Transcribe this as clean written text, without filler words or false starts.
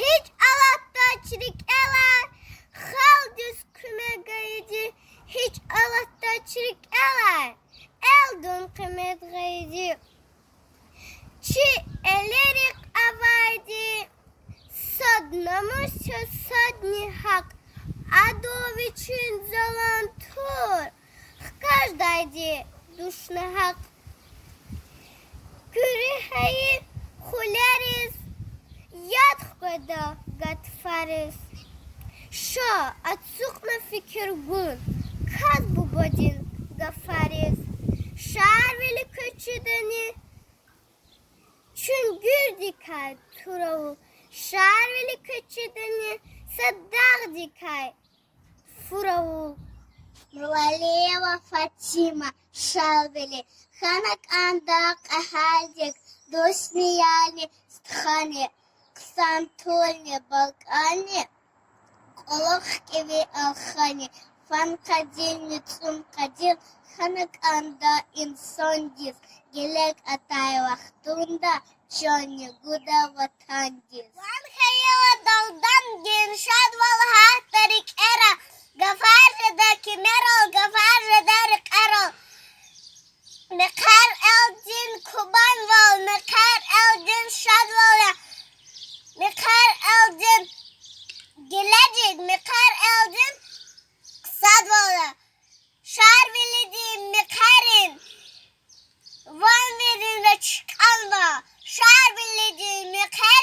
hiç Allah'ta çirik eler. Hal düz küme gayıcı, hiç Allah'ta çirik eler. Eldun kıymet gayıcı. Çi elerik avaydı. Sad namusça, sad nihak. Adov için zalan tur. Каждый душный хак. Кюрихаи хулярис. Яд хода гатфарис. Шо отсукна фикиргун. Каз бубодин гафарис. Şair veli köçüdeni. Çün gür dikay turavu. Şair veli köçüdeni. Sadak dikay furavu. Нурвалиева Фатима шалвели, ханак андак ахальдик, досмияли стхани, ксантольни балкани, колохкеви алхани, фанкадильни цумкадил, ханак анда инсондис, гелек атай вахтунда, чони гуда ватандис. Ван хаяла далдан геншад валха тарик эра, Gafar'daki Merol, Gafar'daki Erol. Mekar eldin kuban vol, mekar eldin şad vol. Mekar eldin gelecek, mekar eldin sad vol. Şar velidi mekarin, van verin ve çıkanla. Şar velidi mekar